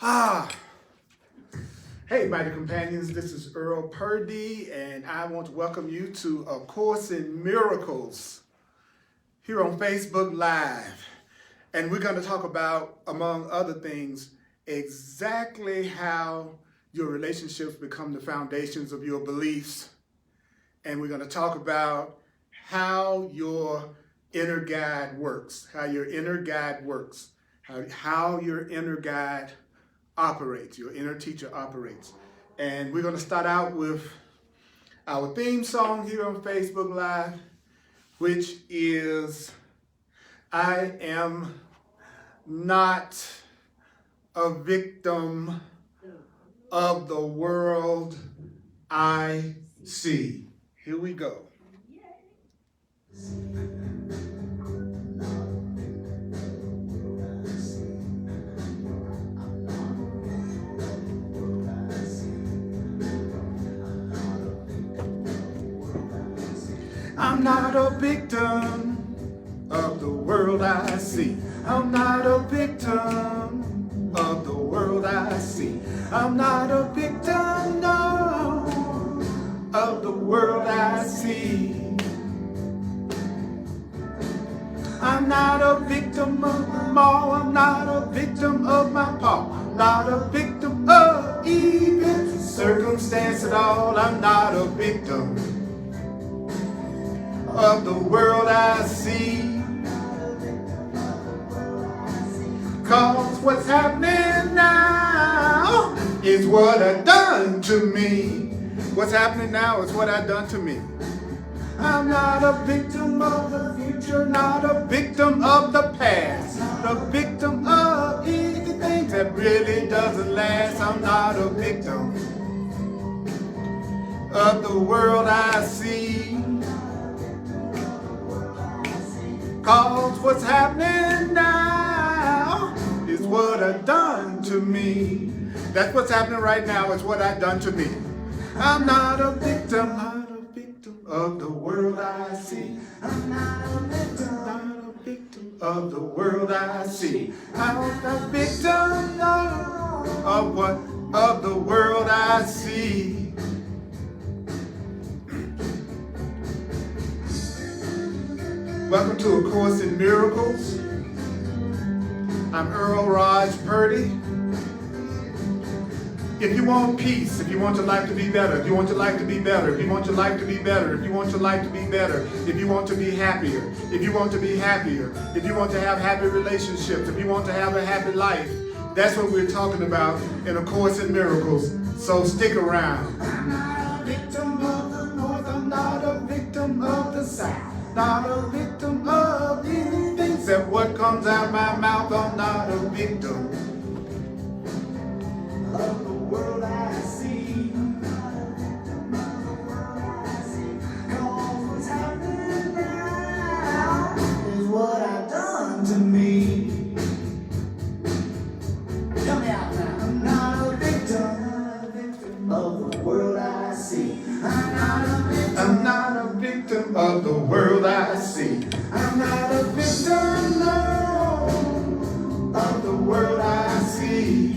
Ah, hey, mighty companions, this is Earl Purdy, and I want to welcome you to A Course in Miracles here on Facebook Live. And we're going to talk about, among other things, exactly how your relationships become the foundations of your beliefs. And we're going to talk about how your inner guide works, how your inner guide works, how your inner guide operates, your inner teacher operates. And we're going to start out with our theme song here on Facebook Live, which is I Am Not a Victim of the World I See. Here we go. I'm not a victim of the world I see. I'm not a victim of the world I see. I'm not a victim, no, of the world I see. I'm not a victim of them all. I'm not a victim of my pa. Not a victim of even circumstance at all. I'm not a victim of the world I see. Cause what's happening now is what I done to me. What's happening now is what I done to me. I'm not a victim of the future, not a victim of the past, not a victim of anything that really doesn't last. I'm not a victim of the world I see. Cause what's happening now is what I done to me. That's what's happening right now, is what I done to me. I'm not a victim, not a victim of the world I see. I'm not a victim, not a victim of the world I see. I'm a victim of what? Of the world I see. Welcome to A Course in Miracles. I'm Earl Purdy. If you want peace, if you want your life to be better, if you want your life to be better, if you want your life to be better, if you want your life to be better, if you want to be happier, if you want to be happier, if you want to have happy relationships, if you want to have a happy life, that's what we're talking about in A Course in Miracles. So stick around. I'm not a victim of the North, I'm not a victim of the South. Not a victim of anything except what comes out my mouth. I'm not a victim of the world I see. Cause what's happening now is what I've done to me. Come out now. I'm not a victim of the world I see. I'm not a victim of the world I see. I'm not a victim, no, of the world I see.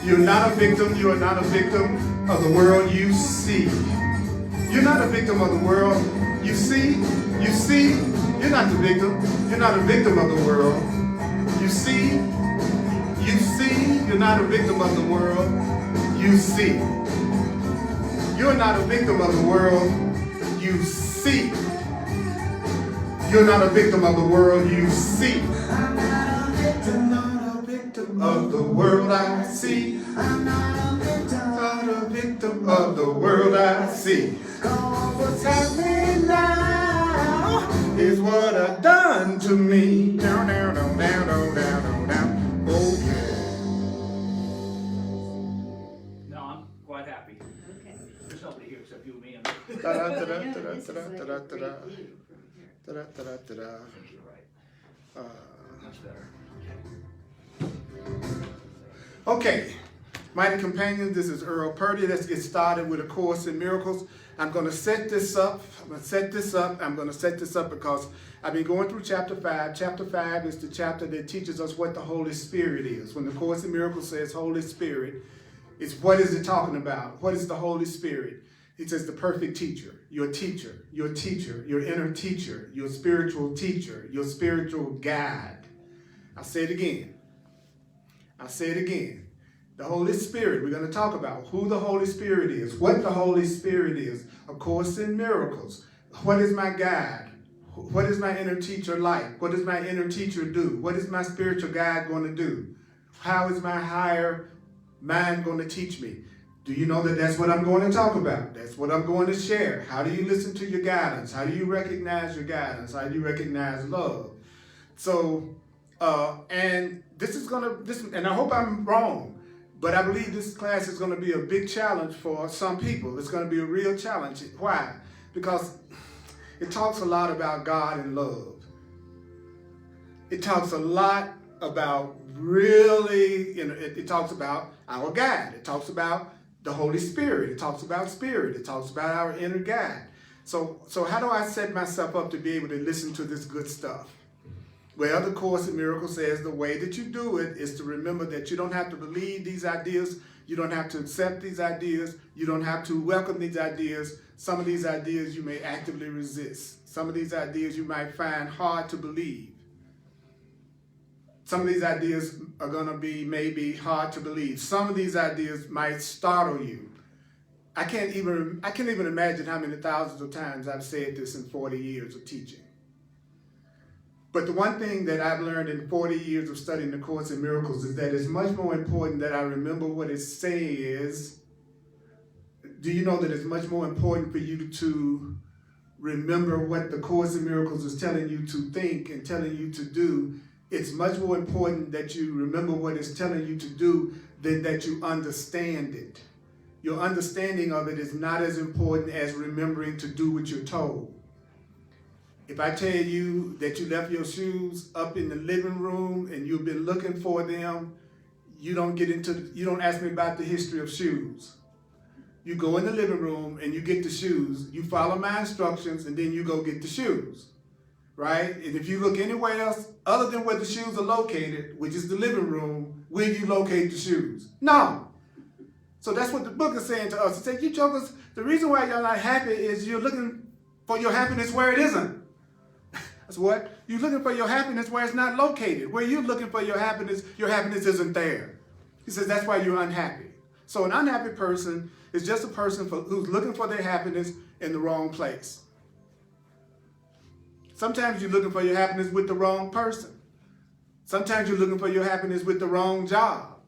You're not a victim, you are not a victim of the world you see. You're not a victim of the world you see. You see, you're not the victim. You're not a victim of the world. You see, you're not a victim of the world you see. You're not a victim of the world you see. You're not a victim of the world you see. I'm not a victim of the world I see. I'm not a victim of the world I see. Cause what's happening now is what I've done to me. Down, down, down, down, down, down, down. Oh yeah. Quite happy. Okay. There's nobody here except you and me. You're right. Much better. Okay, Mighty companions, this is Earl Purdy. Let's get started with A Course in Miracles. I'm going to set this up. I'm going to set this up because I've been going through chapter 5. Chapter 5 is the chapter that teaches us what the Holy Spirit is. When the Course in Miracles says Holy Spirit, it's what is it talking about? What is the Holy Spirit? It says the perfect teacher, your teacher, your inner teacher, your spiritual teacher, your spiritual guide. I'll say it again. The Holy Spirit, we're going to talk about who the Holy Spirit is, what the Holy Spirit is, A Course in Miracles. What is my guide? What is my inner teacher like? What does my inner teacher do? What is my spiritual guide going to do? How is my higher mind going to teach me? Do you know that that's what I'm going to talk about? That's what I'm going to share. How do you listen to your guidance? How do you recognize your guidance? How do you recognize love? So, and and I hope I'm wrong, but I believe this class is going to be a big challenge for some people. It's going to be a real challenge. Why? Because it talks a lot about God and love. It talks a lot about it talks about our guide. It talks about the Holy Spirit. It talks about spirit. It talks about our inner guide. So how do I set myself up to be able to listen to this good stuff? Well, the Course in Miracles says the way that you do it is to remember that you don't have to believe these ideas. You don't have to accept these ideas. You don't have to welcome these ideas. Some of these ideas you may actively resist. Some of these ideas you might find hard to believe. Some of these ideas are going to be maybe hard to believe. Some of these ideas might startle you. I can't even imagine how many thousands of times I've said this in 40 years of teaching. But the one thing that I've learned in 40 years of studying the Course in Miracles is that it's much more important that I remember what it says. Do you know that it's much more important for you to remember what the Course in Miracles is telling you to think and telling you to do? It's much more important that you remember what it's telling you to do than that you understand it. Your understanding of it is not as important as remembering to do what you're told. If I tell you that you left your shoes up in the living room and you've been looking for them, you don't ask me about the history of shoes. You go in the living room and you get the shoes, you follow my instructions, and then you go get the shoes. Right? And if you look anywhere else other than where the shoes are located, which is the living room, will you locate the shoes? No. So that's what the book is saying to us. It says, you jokers, the reason why you're not happy is you're looking for your happiness where it isn't. That's what? You're looking for your happiness where it's not located. Where you're looking for your happiness isn't there. He says that's why you're unhappy. So an unhappy person is just a person who's looking for their happiness in the wrong place. Sometimes you're looking for your happiness with the wrong person. Sometimes you're looking for your happiness with the wrong job.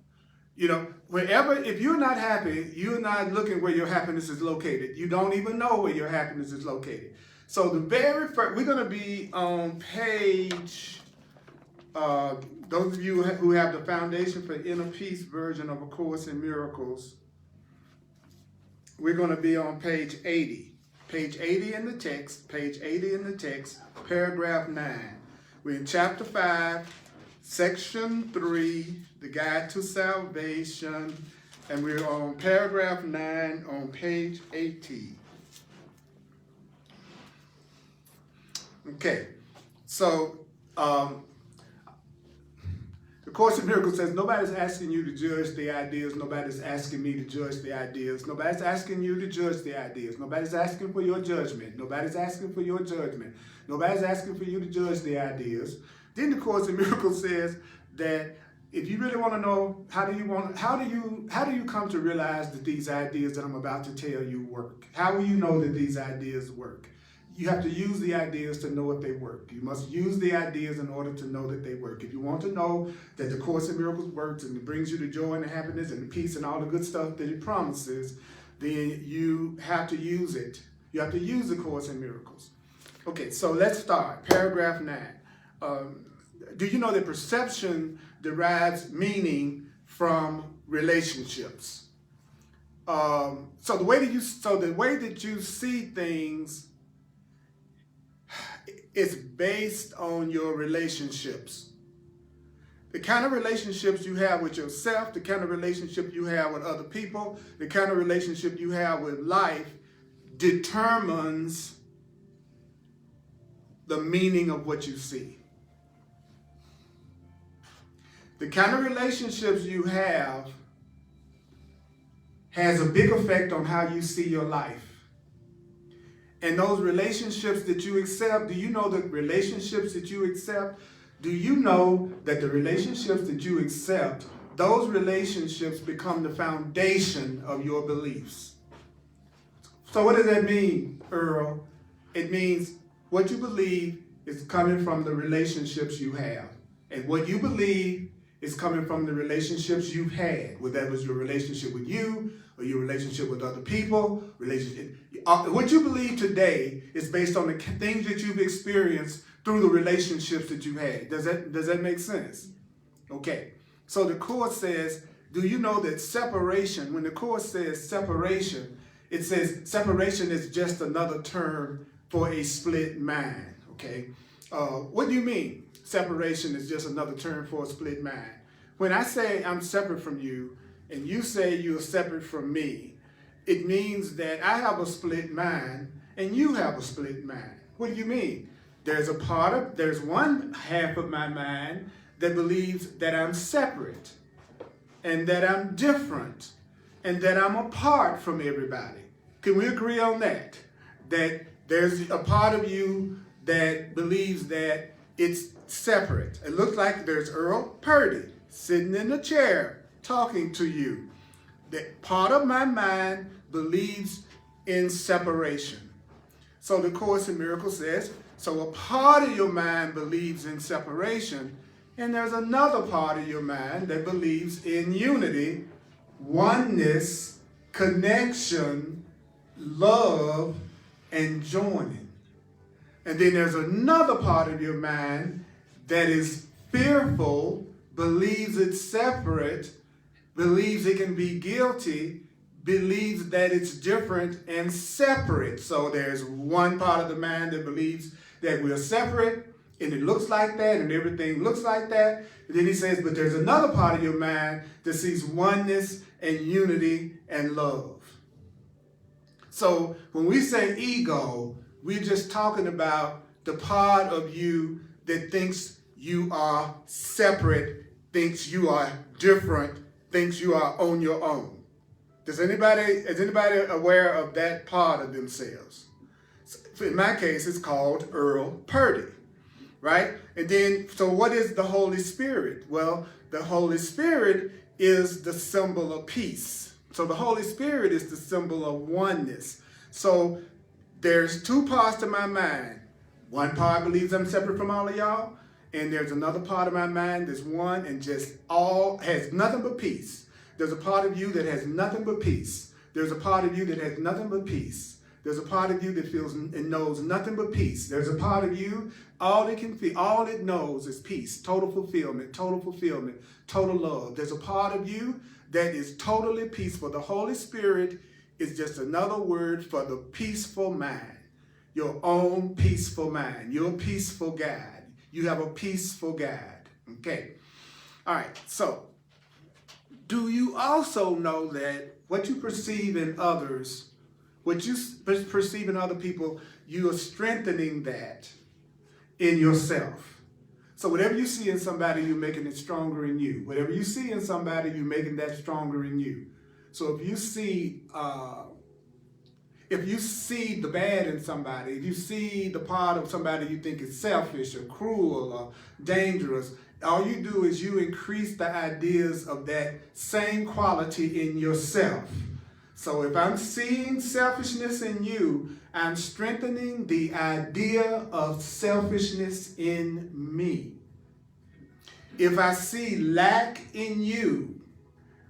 You know, if you're not happy, you're not looking where your happiness is located. You don't even know where your happiness is located. So the very first, we're going to be on page, those of you who have the Foundation for Inner Peace version of A Course in Miracles, we're going to be on page 80. Page 80 in the text, paragraph 9. We're in chapter 5, section 3, the Guide to Salvation, and we're on paragraph 9 on page 80. Okay, so the Course in Miracles says nobody's asking you to judge the ideas. Nobody's asking me to judge the ideas. Nobody's asking you to judge the ideas. Nobody's asking for your judgment. Nobody's asking for your judgment. Nobody's asking for you to judge the ideas. Then the Course in Miracles says that if you really want to know how do you come to realize that these ideas that I'm about to tell you work? How will you know that these ideas work? You have to use the ideas to know if they work. You must use the ideas in order to know that they work. If you want to know that the Course in Miracles works and it brings you the joy and the happiness and the peace and all the good stuff that it promises, then you have to use it. You have to use the Course in Miracles. Okay, so let's start. Paragraph 9. Do you know that perception derives meaning from relationships? So the way that you see things is based on your relationships. The kind of relationships you have with yourself, the kind of relationship you have with other people, the kind of relationship you have with life determines the meaning of what you see. The kind of relationships you have has a big effect on how you see your life. And those relationships that you accept, do you know the relationships that you accept? Do you know that the relationships that you accept, those relationships become the foundation of your beliefs? So what does that mean, Earl? It means what you believe is coming from the relationships you have. And what you believe is coming from the relationships you've had, whether that was your relationship with you or your relationship with other people. What you believe today is based on the things that you've experienced through the relationships that you've had. Does that make sense? Okay. So the Course says, do you know that separation, when the Course says separation, it says separation is just another term for a split mind. Okay. What do you mean? Separation is just another term for a split mind. When I say I'm separate from you and you say you're separate from me, it means that I have a split mind and you have a split mind. What do you mean? There's one half of my mind that believes that I'm separate and that I'm different and that I'm apart from everybody. Can we agree on that? That there's a part of you that believes that it's separate. It looks like there's Earl Purdy sitting in a chair talking to you. That part of my mind believes in separation. So the Course in Miracles says, so a part of your mind believes in separation, and there's another part of your mind that believes in unity, oneness, connection, love, and joining. And then there's another part of your mind that is fearful, believes it's separate, believes it can be guilty, believes that it's different and separate. So there's one part of the mind that believes that we're separate, and it looks like that, and everything looks like that. And then he says, but there's another part of your mind that sees oneness and unity and love. So when we say ego, we're just talking about the part of you that thinks you are separate, thinks you are different, thinks you are on your own. Is anybody aware of that part of themselves? In my case, it's called Earl Purdy, right? And then, so what is the Holy Spirit? Well, the Holy Spirit is the symbol of peace. So the Holy Spirit is the symbol of oneness. So there's two parts to my mind. One part believes I'm separate from all of y'all, and there's another part of my mind that's one and just all has nothing but peace. There's a part of you that has nothing but peace. There's a part of you that has nothing but peace. There's a part of you that feels and knows nothing but peace. There's a part of you, all it can feel, all it knows is peace, total fulfillment, total love. There's a part of you that is totally peaceful. The Holy Spirit is just another word for the peaceful mind, your own peaceful mind, your peaceful guide. You have a peaceful guide, okay? All right, so do you also know that what you perceive in others, what you perceive in other people, you are strengthening that in yourself. So whatever you see in somebody, you're making it stronger in you. Whatever you see in somebody, you're making that stronger in you. So if you see the bad in somebody, if you see the part of somebody you think is selfish or cruel or dangerous, all you do is you increase the ideas of that same quality in yourself. So if I'm seeing selfishness in you, I'm strengthening the idea of selfishness in me. If I see lack in you,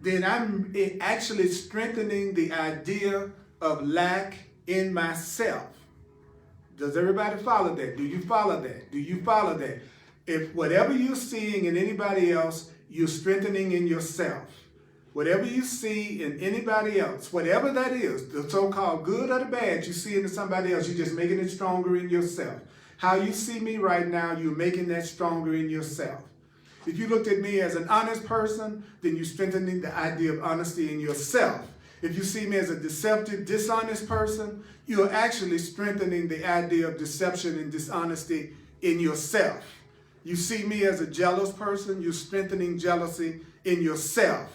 then I'm actually strengthening the idea of lack in myself. Does everybody follow that? Do you follow that? Do you follow that? If whatever you're seeing in anybody else, you're strengthening in yourself. Whatever you see in anybody else, whatever that is, the so-called good or the bad you see in somebody else, you're just making it stronger in yourself. How you see me right now, you're making that stronger in yourself. If you looked at me as an honest person, then you're strengthening the idea of honesty in yourself. If you see me as a deceptive, dishonest person, you're actually strengthening the idea of deception and dishonesty in yourself. You see me as a jealous person, you're strengthening jealousy in yourself.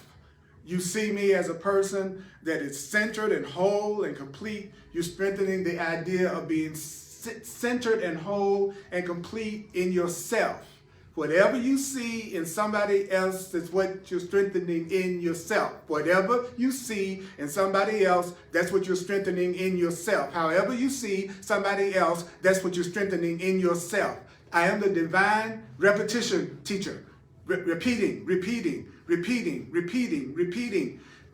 You see me as a person that is centered and whole and complete, you're strengthening the idea of being centered and whole and complete in yourself. Whatever you see in somebody else is what you're strengthening in yourself. Whatever you see in somebody else, that's what you're strengthening in yourself. However you see somebody else, that's what you're strengthening in yourself. I am the divine repetition teacher. Repeating.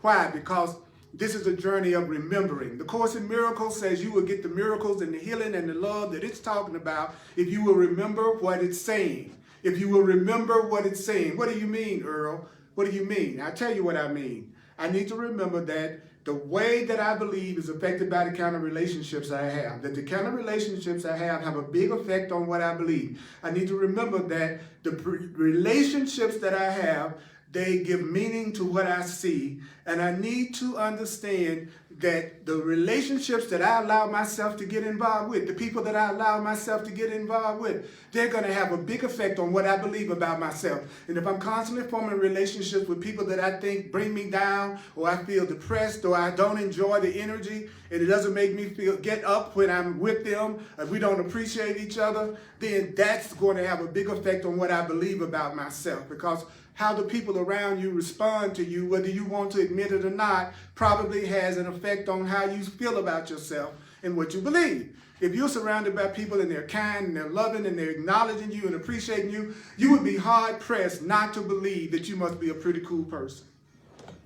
Why? Because this is a journey of remembering. The Course in Miracles says you will get the miracles and the healing and the love that it's talking about if you will remember what it's saying. If you will remember what it's saying. What do you mean, Earl? What do you mean? I'll tell you what I mean. I need to remember that the way that I believe is affected by the kind of relationships I have. That the kind of relationships I have a big effect on what I believe. I need to remember that the relationships that I have, they give meaning to what I see. And I need to understand that the relationships that I allow myself to get involved with, the people that I allow myself to get involved with, they're going to have a big effect on what I believe about myself. And if I'm constantly forming relationships with people that I think bring me down, or I feel depressed, or I don't enjoy the energy, and it doesn't make me get up when I'm with them, if we don't appreciate each other, then that's going to have a big effect on what I believe about myself. Because how the people around you respond to you, whether you want to admit it or not, probably has an effect on how you feel about yourself and what you believe. If you're surrounded by people and they're kind and they're loving and they're acknowledging you and appreciating you, you would be hard-pressed not to believe that you must be a pretty cool person.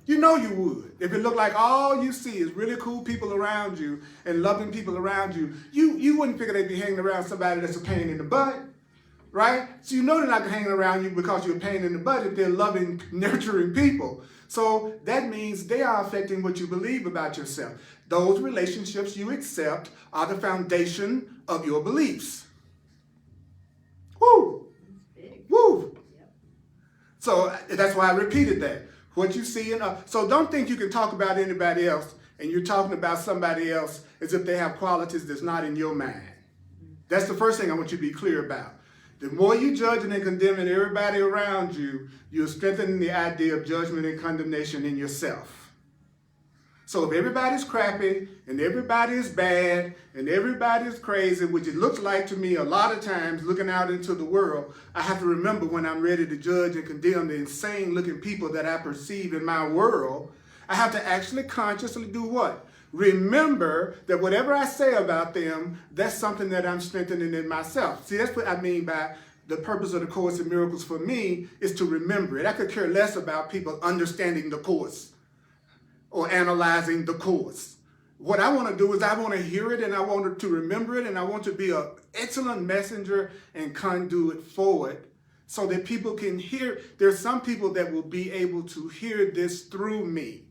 You know you would. If it looked like all you see is really cool people around you and loving people around you, you wouldn't figure they'd be hanging around somebody that's a pain in the butt. Right? So you know they're not hanging around you because you're a pain in the butt if they're loving, nurturing people. So that means they are affecting what you believe about yourself. Those relationships you accept are the foundation of your beliefs. Woo! Woo! So that's why I repeated that. What you see so don't think you can talk about anybody else and you're talking about somebody else as if they have qualities that's not in your mind. That's the first thing I want you to be clear about. The more you judging and condemning everybody around you, you're strengthening the idea of judgment and condemnation in yourself. So if everybody's crappy and everybody is bad and everybody is crazy, which it looks like to me a lot of times looking out into the world, I have to remember when I'm ready to judge and condemn the insane looking people that I perceive in my world, I have to actually consciously do what? Remember that whatever I say about them, that's something that I'm strengthening in myself. See, that's what I mean by the purpose of the Course in Miracles for me is to remember it. I could care less about people understanding the Course or analyzing the Course. What I want to do is I want to hear it and I want to remember it and I want to be an excellent messenger and conduit forward so that people can hear. There's some people that will be able to hear this through me.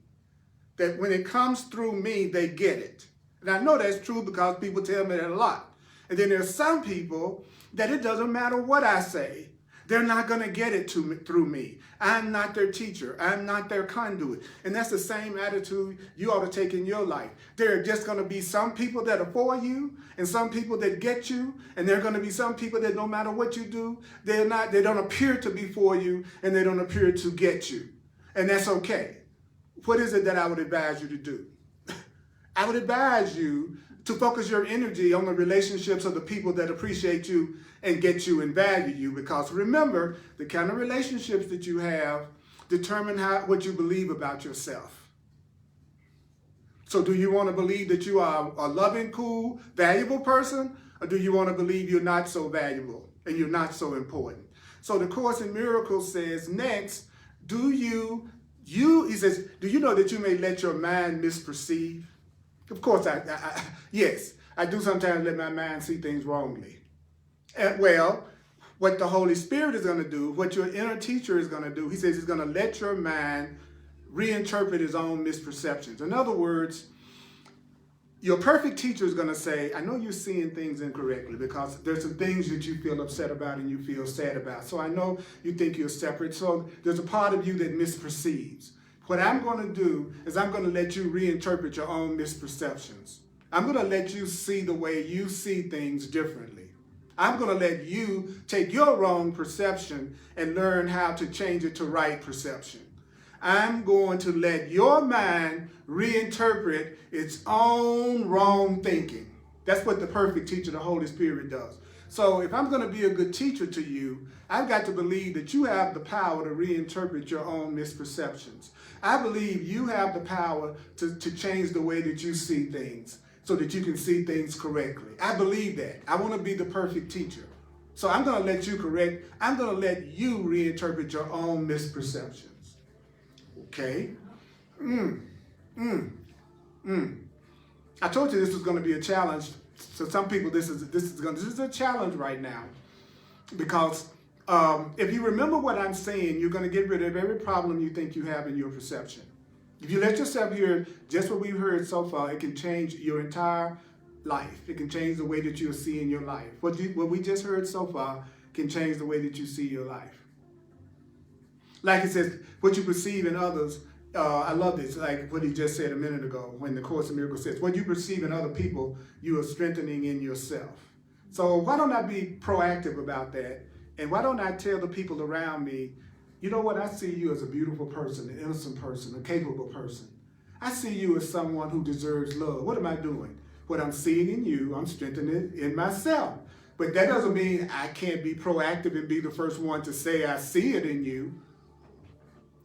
That when it comes through me, they get it. And I know that's true because people tell me that a lot. And then there's some people that it doesn't matter what I say. They're not going to get it through me. I'm not their teacher. I'm not their conduit. And that's the same attitude you ought to take in your life. There are just going to be some people that are for you and some people that get you. And there are going to be some people that no matter what you do, they don't appear to be for you and they don't appear to get you. And that's okay. What is it that I would advise you to do? I would advise you to focus your energy on the relationships of the people that appreciate you and get you and value you. Because remember, the kind of relationships that you have determine what you believe about yourself. So do you want to believe that you are a loving, cool, valuable person? Or do you want to believe you're not so valuable and you're not so important? So the Course in Miracles says next, he says, do you know that you may let your mind misperceive? Of course, yes, I do sometimes let my mind see things wrongly. Well, what the Holy Spirit is going to do, what your inner teacher is going to do, he says he's going to let your mind reinterpret his own misperceptions. In other words, Your perfect teacher is going to say, I know you're seeing things incorrectly because there's some things that you feel upset about and you feel sad about. So I know you think you're separate. So there's a part of you that misperceives. What I'm going to do is I'm going to let you reinterpret your own misperceptions. I'm going to let you see the way you see things differently. I'm going to let you take your wrong perception and learn how to change it to right perception. I'm going to let your mind reinterpret its own wrong thinking. That's what the perfect teacher, the Holy Spirit, does. So if I'm going to be a good teacher to you, I've got to believe that you have the power to reinterpret your own misperceptions. I believe you have the power to change the way that you see things so that you can see things correctly. I believe that. I want to be the perfect teacher. So I'm going to let you correct. I'm going to let you reinterpret your own misperceptions. Okay? I told you this was going to be a challenge. So some people, this is a challenge right now, because if you remember what I'm saying, you're going to get rid of every problem you think you have in your perception. If you let yourself hear just what we've heard so far, it can change your entire life. It can change the way that you're seeing your life. What we just heard so far can change the way that you see your life. Like it says, what you perceive in others, I love this, like what he just said a minute ago when the Course in Miracles says, what you perceive in other people, you are strengthening in yourself. So why don't I be proactive about that? And why don't I tell the people around me, you know what, I see you as a beautiful person, an innocent person, a capable person. I see you as someone who deserves love. What am I doing? What I'm seeing in you, I'm strengthening it in myself. But that doesn't mean I can't be proactive and be the first one to say I see it in you.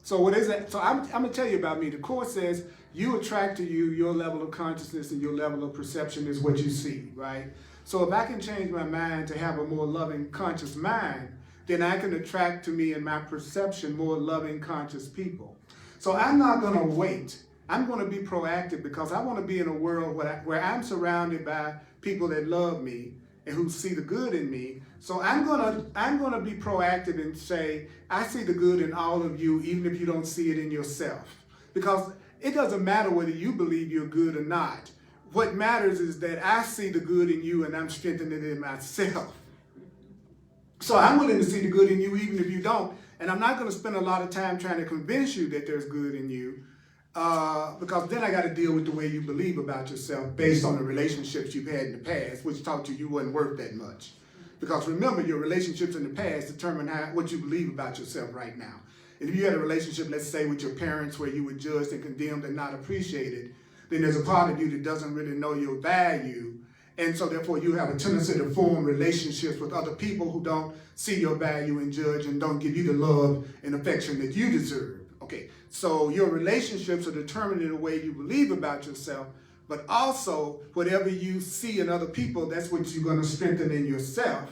So what is that? So I'm going to tell you about me. The Course says you attract to you your level of consciousness and your level of perception is what you see, right? So if I can change my mind to have a more loving, conscious mind, then I can attract to me in my perception more loving, conscious people. So I'm not going to wait. I'm going to be proactive because I want to be in a world where I'm surrounded by people that love me and who see the good in me. So I'm gonna be proactive and say, I see the good in all of you, even if you don't see it in yourself. Because it doesn't matter whether you believe you're good or not. What matters is that I see the good in you and I'm strengthening it in myself. So I'm willing to see the good in you even if you don't. And I'm not gonna spend a lot of time trying to convince you that there's good in you, because then I got to deal with the way you believe about yourself based on the relationships you've had in the past, which taught you wasn't worth that much. Because remember, your relationships in the past determine what you believe about yourself right now. If you had a relationship, let's say, with your parents where you were judged and condemned and not appreciated, then there's a part of you that doesn't really know your value. And so therefore you have a tendency to form relationships with other people who don't see your value and judge and don't give you the love and affection that you deserve. Okay, so your relationships are determining the way you believe about yourself, but also whatever you see in other people, that's what you're going to strengthen in yourself.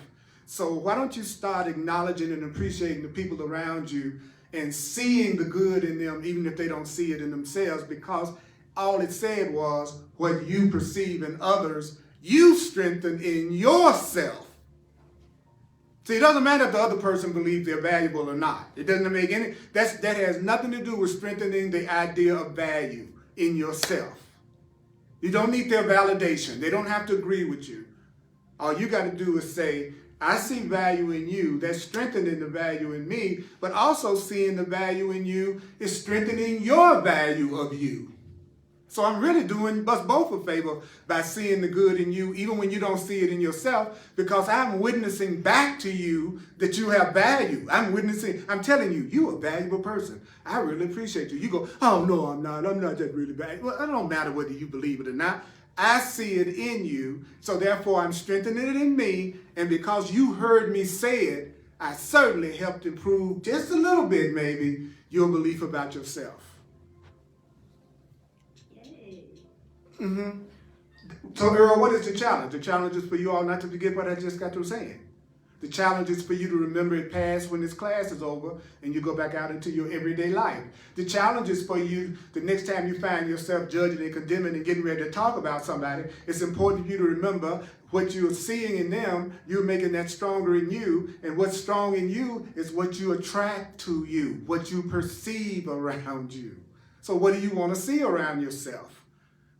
So why don't you start acknowledging and appreciating the people around you and seeing the good in them, even if they don't see it in themselves, because all it said was what you perceive in others, you strengthen in yourself. See, it doesn't matter if the other person believes they're valuable or not. It doesn't make any, that has nothing to do with strengthening the idea of value in yourself. You don't need their validation. They don't have to agree with you. All you got to do is say, I see value in you. That's strengthening the value in me, but also seeing the value in you is strengthening your value of you. So I'm really doing us both a favor by seeing the good in you, even when you don't see it in yourself, because I'm witnessing back to you that you have value. I'm telling you, you're a valuable person. I really appreciate you. You go, oh, no, I'm not that really valuable. Well, it don't matter whether you believe it or not. I see it in you, so therefore I'm strengthening it in me, and because you heard me say it, I certainly helped improve just a little bit, maybe, your belief about yourself. So, Earl, what is the challenge? The challenge is for you all not to forget what I just got through saying. The challenge is for you to remember it past when this class is over and you go back out into your everyday life. The challenge is for you, the next time you find yourself judging and condemning and getting ready to talk about somebody, it's important for you to remember what you're seeing in them, you're making that stronger in you. And what's strong in you is what you attract to you, what you perceive around you. So what do you want to see around yourself?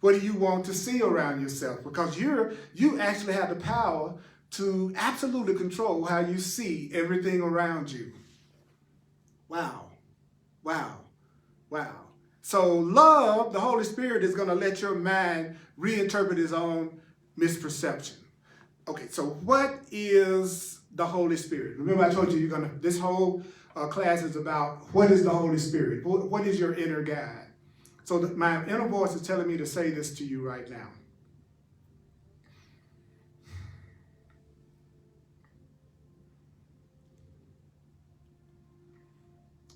What do you want to see around yourself? Because you actually have the power to absolutely control how you see everything around you. Wow, wow, wow. So love, the Holy Spirit, is going to let your mind reinterpret his own misperception. Okay, so what is the Holy Spirit? Remember I told you this whole class is about what is the Holy Spirit? What is your inner guide? So my inner voice is telling me to say this to you right now.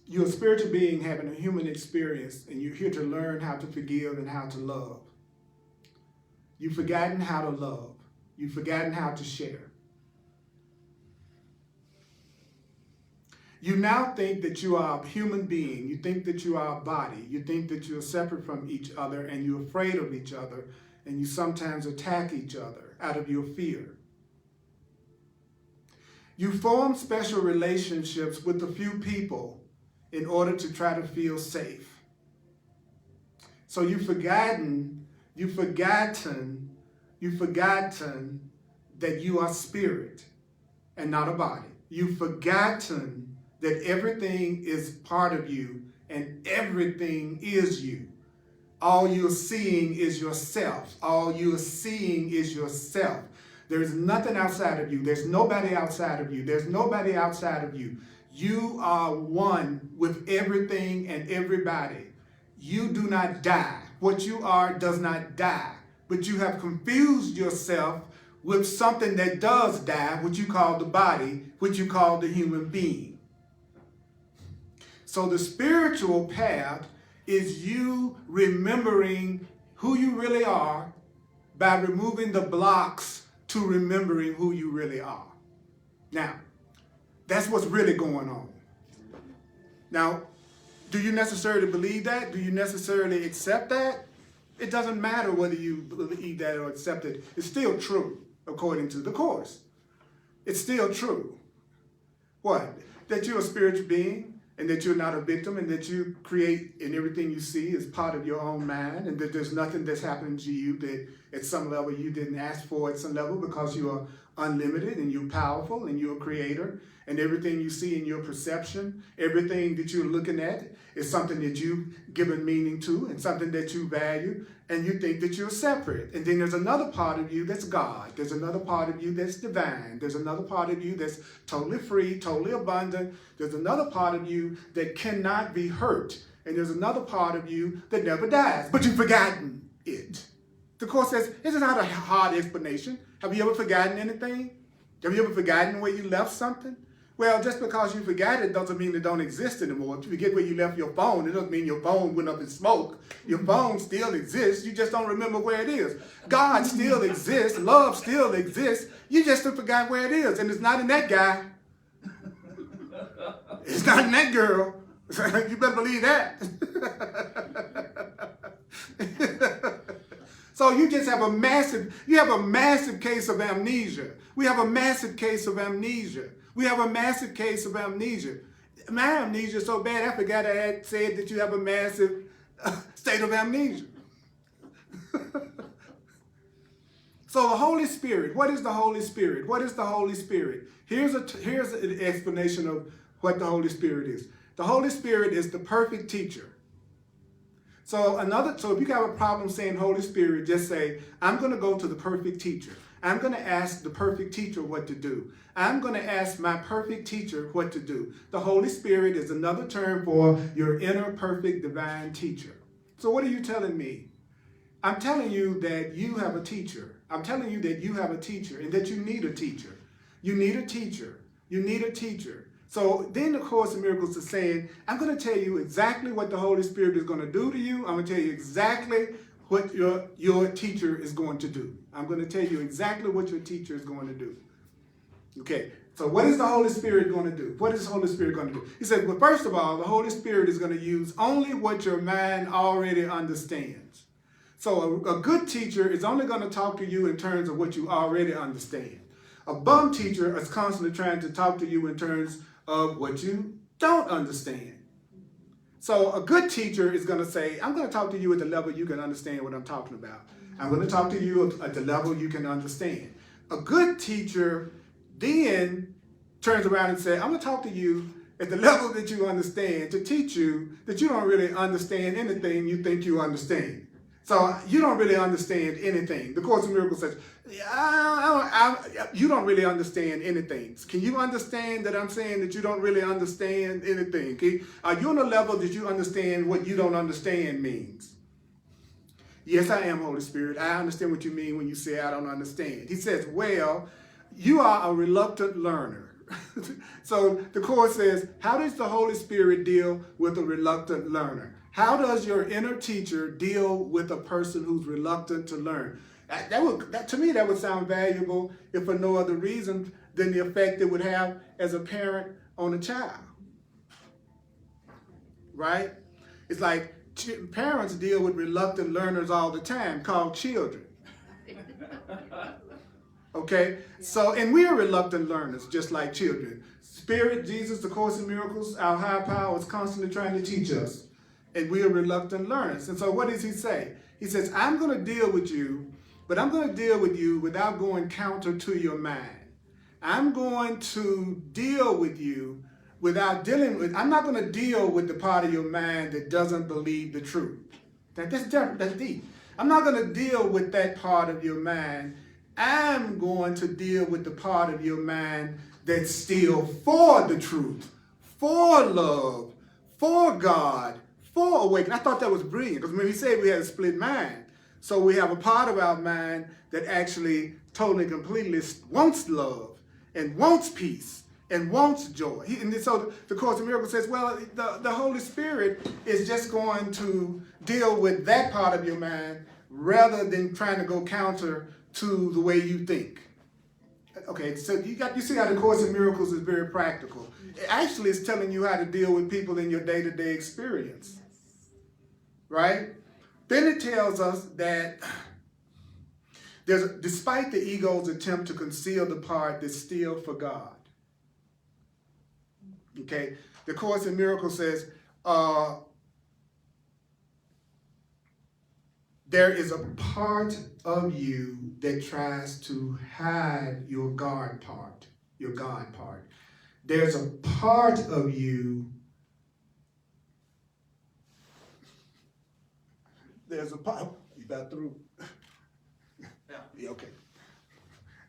You're a spiritual being having a human experience, and you're here to learn how to forgive and how to love. You've forgotten how to love. You've forgotten how to share. You now think that you are a human being. You think that you are a body. You think that you're separate from each other, and you're afraid of each other, and you sometimes attack each other out of your fear. You form special relationships with a few people in order to try to feel safe. So you've forgotten that you are spirit and not a body. You've forgotten that everything is part of you and everything is you. All you're seeing is yourself. All you're seeing is yourself. There's nothing outside of you. There's nobody outside of you. There's nobody outside of you. You are one with everything and everybody. You do not die. What you are does not die. But you have confused yourself with something that does die, which you call the body, which you call the human being. So the spiritual path is you remembering who you really are by removing the blocks to remembering who you really are. Now, that's what's really going on. Now, do you necessarily believe that? Do you necessarily accept that? It doesn't matter whether you believe that or accept it. It's still true, according to the Course. It's still true. What? That you're a spiritual being, and that you're not a victim, and that you create, and everything you see is part of your own mind, and that there's nothing that's happened to you that at some level you didn't ask for at some level, because you are unlimited and you're powerful and you're a creator, and everything you see in your perception, everything that you're looking at is something that you've given meaning to and something that you value, and you think that you're separate. And then there's another part of you that's God. There's another part of you that's divine. There's another part of you that's totally free, totally abundant. There's another part of you that cannot be hurt. And there's another part of you that never dies, but you've forgotten it. The Course says, this is not a hard explanation. Have you ever forgotten anything? Have you ever forgotten where you left something? Well, just because you forgot it doesn't mean it don't exist anymore. If you forget where you left your phone, it doesn't mean your phone went up in smoke. Your phone still exists. You just don't remember where it is. God still exists. Love still exists. You just forgot where it is. And it's not in that guy. It's not in that girl. You better believe that. So you just have a massive case of amnesia. We have a massive case of amnesia. We have a massive case of amnesia. My amnesia is so bad, I forgot I had said that you have a massive state of amnesia. So the Holy Spirit, what is the Holy Spirit? What is the Holy Spirit? Here's an explanation of what the Holy Spirit is. The Holy Spirit is the perfect teacher. So if you have a problem saying Holy Spirit, just say, I'm going to go to the perfect teacher. I'm going to ask the perfect teacher what to do. I'm going to ask my perfect teacher what to do. The Holy Spirit is another term for your inner perfect divine teacher. So what are you telling me? I'm telling you that you have a teacher. I'm telling you that you have a teacher and that you need a teacher. You need a teacher. You need a teacher. So then the Course in Miracles is saying, I'm going to tell you exactly what the Holy Spirit is going to do to you. I'm going to tell you exactly what your teacher is going to do. I'm going to tell you exactly what your teacher is going to do. Okay, so what is the Holy Spirit going to do? What is the Holy Spirit going to do? He said, well, first of all, the Holy Spirit is going to use only what your mind already understands. So a good teacher is only going to talk to you in terms of what you already understand. A bum teacher is constantly trying to talk to you in terms of what you don't understand. So a good teacher is going to say, I'm going to talk to you at the level you can understand what I'm talking about. I'm going to talk to you at the level you can understand. A good teacher then turns around and says, I'm going to talk to you at the level that you understand to teach you that you don't really understand anything you think you understand. So you don't really understand anything. The Course in Miracles says, you don't really understand anything. Can you understand that I'm saying that you don't really understand anything? Are you on a level that you understand what you don't understand means? Yes, I am, Holy Spirit. I understand what you mean when you say I don't understand. He says, well, you are a reluctant learner. So the Course says, how does the Holy Spirit deal with a reluctant learner? How does your inner teacher deal with a person who's reluctant to learn? To me, that would sound valuable if for no other reason than the effect it would have as a parent on a child. Right? It's like parents deal with reluctant learners all the time, called children. Okay? So, and we are reluctant learners, just like children. Spirit, Jesus, the Course in Miracles, our higher power is constantly trying to teach us. And we are reluctant learners. And so what does he say? He says, I'm going to deal with you, but I'm going to deal with you without going counter to your mind. I'm going to deal with you without dealing with, I'm not going to deal with the part of your mind that doesn't believe the truth. That's different, that's deep. I'm not going to deal with that part of your mind. I'm going to deal with the part of your mind that's still for the truth, for love, for God, for awakening. I thought that was brilliant because when he said we had a split mind, so we have a part of our mind that actually totally, completely wants love and wants peace and wants joy. And so the Course in Miracles says, well, the Holy Spirit is just going to deal with that part of your mind rather than trying to go counter to the way you think. Okay, so you see how the Course in Miracles is very practical. It actually is telling you how to deal with people in your day-to-day experience. Right? Then it tells us that despite the ego's attempt to conceal the part that's still for God. Okay? The Course in Miracles says, there is a part of you that tries to hide your God part, your God part. There's a part of you, there's a part, you got through? Yeah, okay.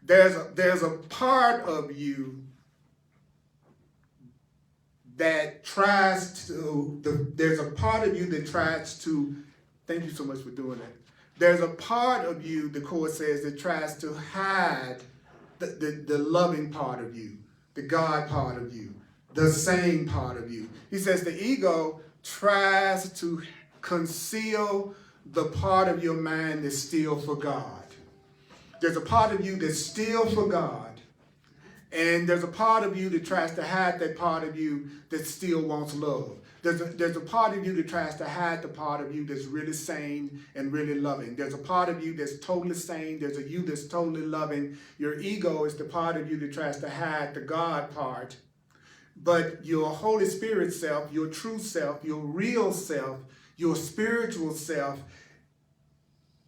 There's a part of you that tries to, there's a part of you that tries to, thank you so much for doing that. There's a part of you, the Course says, that tries to hide the loving part of you, the God part of you, the sane part of you. He says the ego tries to conceal the part of your mind that's still for God. There's a part of you that's still for God, and there's a part of you that tries to hide that part of you that still wants love. There's a part of you that tries to hide the part of you that's really sane and really loving. There's a part of you that's totally sane. There's a you that's totally loving. Your ego is the part of you that tries to hide the God part. But your Holy Spirit self, your true self, your real self, your spiritual self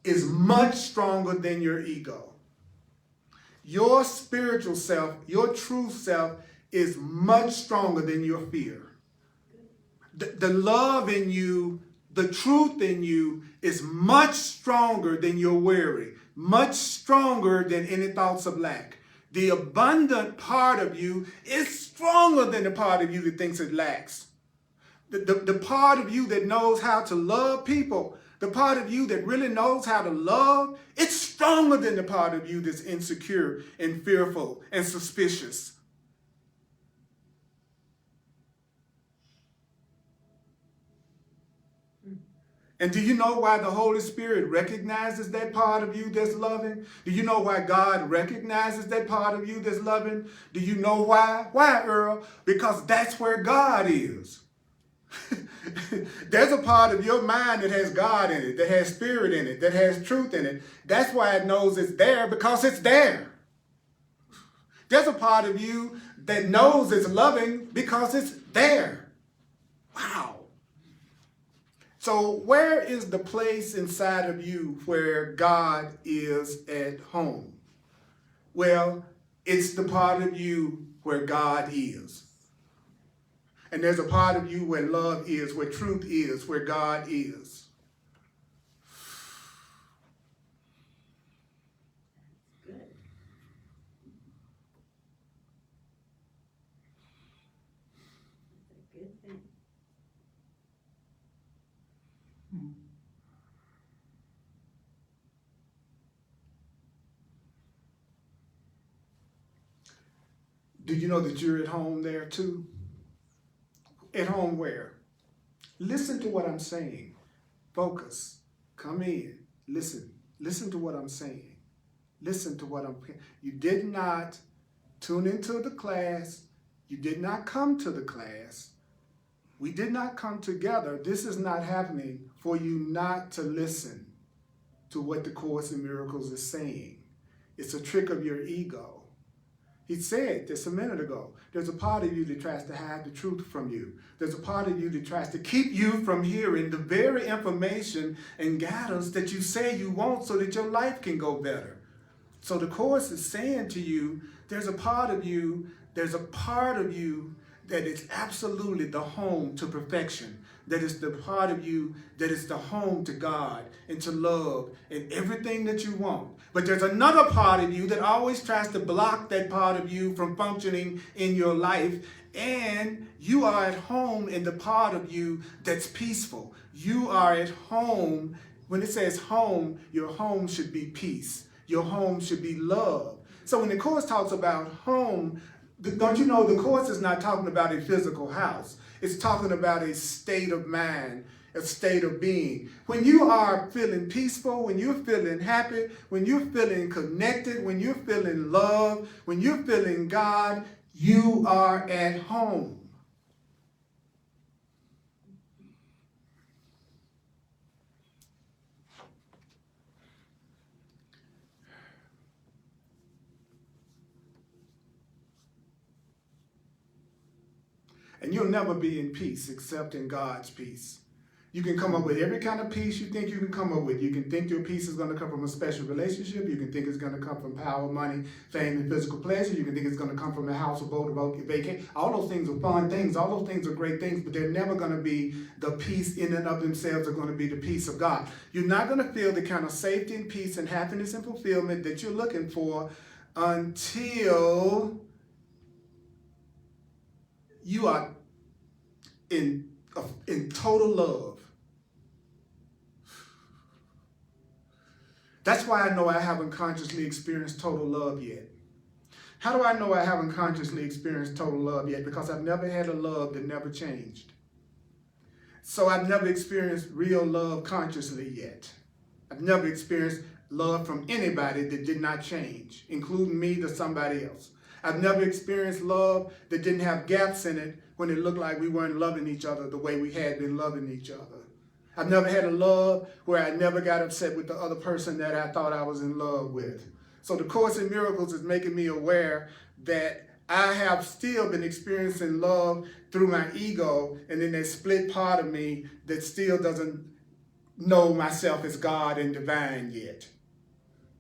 is much stronger than your ego. Your spiritual self, your true self is much stronger than your fear. The love in you, the truth in you is much stronger than your worry, much stronger than any thoughts of lack. The abundant part of you is stronger than the part of you that thinks it lacks. The part of you that knows how to love people, the part of you that really knows how to love, it's stronger than the part of you that's insecure and fearful and suspicious. And do you know why the Holy Spirit recognizes that part of you that's loving? Do you know why God recognizes that part of you that's loving? Do you know why? Why, Earl? Because that's where God is. There's a part of your mind that has God in it, that has spirit in it, that has truth in it. That's why it knows it's there, because it's there. There's a part of you that knows it's loving because it's there. Wow. So where is the place inside of you where God is at home? Well, it's the part of you where God is. And there's a part of you where love is, where truth is, where God is. Good. That's a good thing. Do you know that you're at home there too? At home where? Listen to what I'm saying. Focus. Come in. Listen. Listen to what I'm saying. Listen to what you did not tune into the class. You did not come to the class. We did not come together. This is not happening for you not to listen to what the Course in Miracles is saying. It's a trick of your ego. He said this a minute ago. There's a part of you that tries to hide the truth from you. There's a part of you that tries to keep you from hearing the very information and guidance that you say you want so that your life can go better. So the Course is saying to you, there's a part of you that is absolutely the home to perfection. That is the part of you that is the home to God and to love and everything that you want. But there's another part of you that always tries to block that part of you from functioning in your life. And you are at home in the part of you that's peaceful. You are at home. When it says home, your home should be peace. Your home should be love. So when the Course talks about home, don't you know the Course is not talking about a physical house. It's talking about a state of mind, a state of being. When you are feeling peaceful, when you're feeling happy, when you're feeling connected, when you're feeling love, when you're feeling God, you are at home. And you'll never be in peace except in God's peace. You can come up with every kind of peace you think you can come up with. You can think your peace is going to come from a special relationship. You can think it's going to come from power, money, fame, and physical pleasure. You can think it's going to come from a house, a boat, a vacation. All those things are fun things. All those things are great things, but they're never going to be the peace in and of themselves are going to be the peace of God. You're not going to feel the kind of safety and peace and happiness and fulfillment that you're looking for until you are in total love. That's why I know I haven't consciously experienced total love yet. How do I know I haven't consciously experienced total love yet? Because I've never had a love that never changed. So I've never experienced real love consciously yet. I've never experienced love from anybody that did not change, including me to somebody else. I've never experienced love that didn't have gaps in it when it looked like we weren't loving each other the way we had been loving each other. I've never had a love where I never got upset with the other person that I thought I was in love with. So the Course in Miracles is making me aware that I have still been experiencing love through my ego, and then that split part of me that still doesn't know myself as God and divine yet.